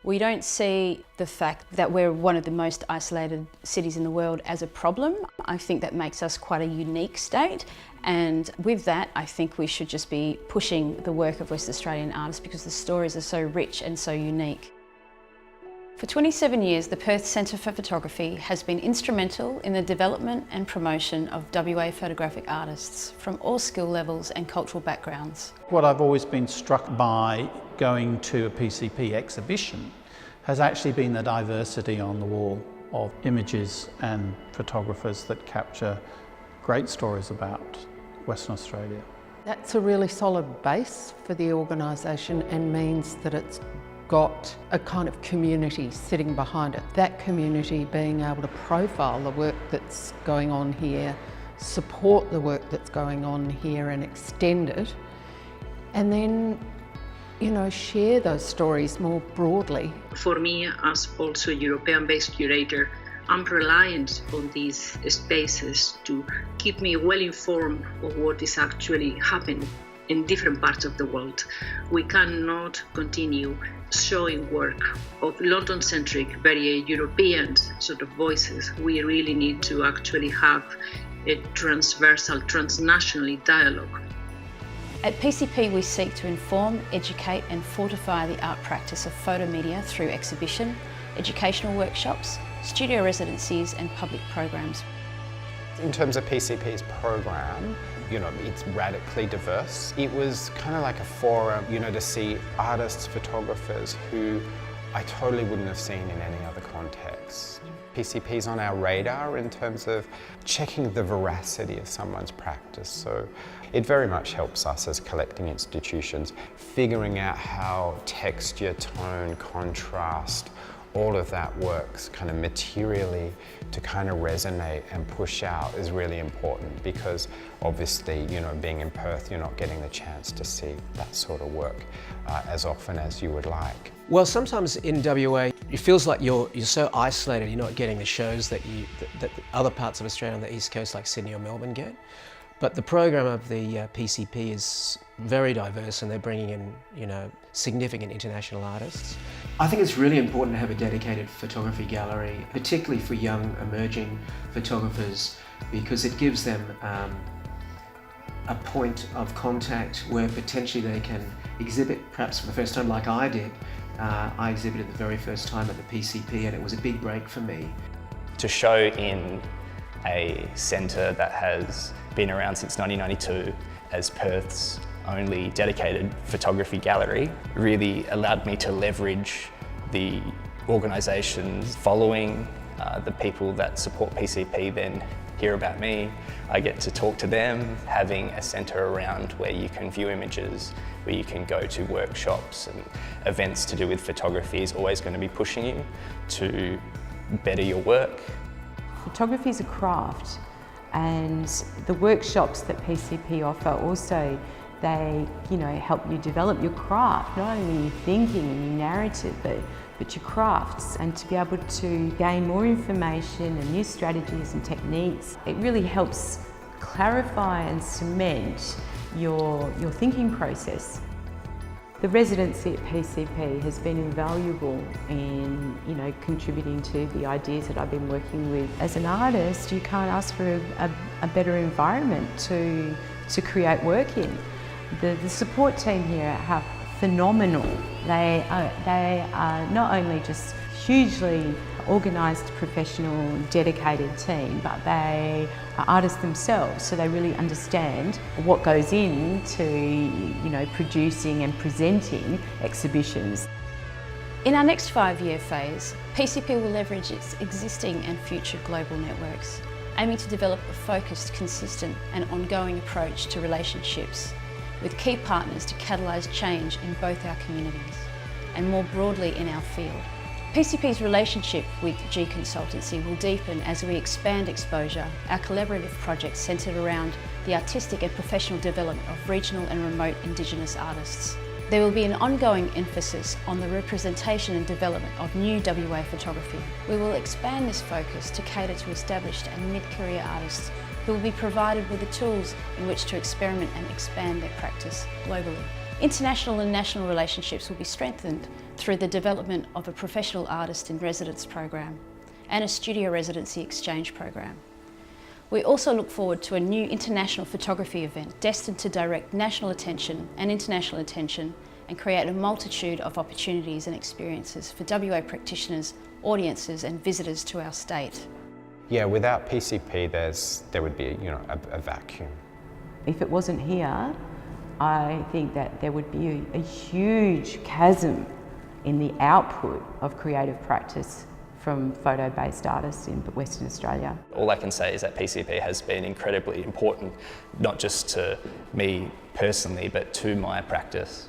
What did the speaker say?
We don't see the fact that we're one of the most isolated cities in the world as a problem. I think that makes us quite a unique state, and with that I think we should just be pushing the work of West Australian artists because the stories are so rich and so unique. For 27 years, the Perth Centre for Photography has been instrumental in the development and promotion of WA photographic artists from all skill levels and cultural backgrounds. What I've always been struck by going to a PCP exhibition has actually been the diversity on the wall of images and photographers that capture great stories about Western Australia. That's a really solid base for the organisation and means that it's got a kind of community sitting behind it. That community being able to profile the work that's going on here, support the work that's going on here and extend it, and then, you know, share those stories more broadly. For me, as also European-based curator, I'm reliant on these spaces to keep me well informed of what is actually happening in different parts of the world. We cannot continue showing work of London-centric, very European sort of voices. We really need to actually have a transversal, transnational dialogue. At PCP we seek to inform, educate and fortify the art practice of photo media through exhibition, educational workshops, studio residencies and public programs. In terms of PCP's program, you know, it's radically diverse. It was kind of like a forum, you know, to see artists, photographers who I totally wouldn't have seen in any other context. PCP's on our radar in terms of checking the veracity of someone's practice. So it very much helps us as collecting institutions, figuring out how texture, tone, contrast, all of that works kind of materially to kind of resonate and push out is really important, because obviously, you know, being in Perth, you're not getting the chance to see that sort of work as often as you would like. Well, sometimes in WA, it feels like you're so isolated, you're not getting the shows that other parts of Australia on the East Coast like Sydney or Melbourne get. But the program of the PCP is very diverse and they're bringing in, you know, significant international artists. I think it's really important to have a dedicated photography gallery, particularly for young emerging photographers, because it gives them a point of contact where potentially they can exhibit perhaps for the first time like I did. I exhibited the very first time at the PCP and it was a big break for me. To show in a centre that has been around since 1992 as Perth's only dedicated photography gallery really allowed me to leverage the organisation's following. The people that support PCP then hear about me. I get to talk to them. Having a centre around where you can view images, where you can go to workshops and events to do with photography is always going to be pushing you to better your work. Photography is a craft, and the workshops that PCP offer also, they, you know, help you develop your craft, not only your thinking and your narrative, but your crafts, and to be able to gain more information and new strategies and techniques. It really helps clarify and cement your thinking process. The residency at PCP has been invaluable in, you know, contributing to the ideas that I've been working with. As an artist, you can't ask for a better environment to create work in. The support team here are phenomenal. They are not only just hugely organised, professional, dedicated team, but they are artists themselves, so they really understand what goes into, you know, producing and presenting exhibitions. In our next 5-year phase, PCP will leverage its existing and future global networks, aiming to develop a focused, consistent and ongoing approach to relationships with key partners to catalyse change in both our communities and more broadly in our field. PCP's relationship with G Consultancy will deepen as we expand exposure, our collaborative projects centred around the artistic and professional development of regional and remote Indigenous artists. There will be an ongoing emphasis on the representation and development of new WA photography. We will expand this focus to cater to established and mid-career artists who will be provided with the tools in which to experiment and expand their practice globally. International and national relationships will be strengthened through the development of a professional artist in residence program and a studio residency exchange program. We also look forward to a new international photography event destined to direct national attention and international attention and create a multitude of opportunities and experiences for WA practitioners, audiences and visitors to our state. Yeah, without PCP there would be a vacuum. If it wasn't here, I think that there would be a huge chasm in the output of creative practice from photo-based artists in Western Australia. All I can say is that PCP has been incredibly important, not just to me personally, but to my practice.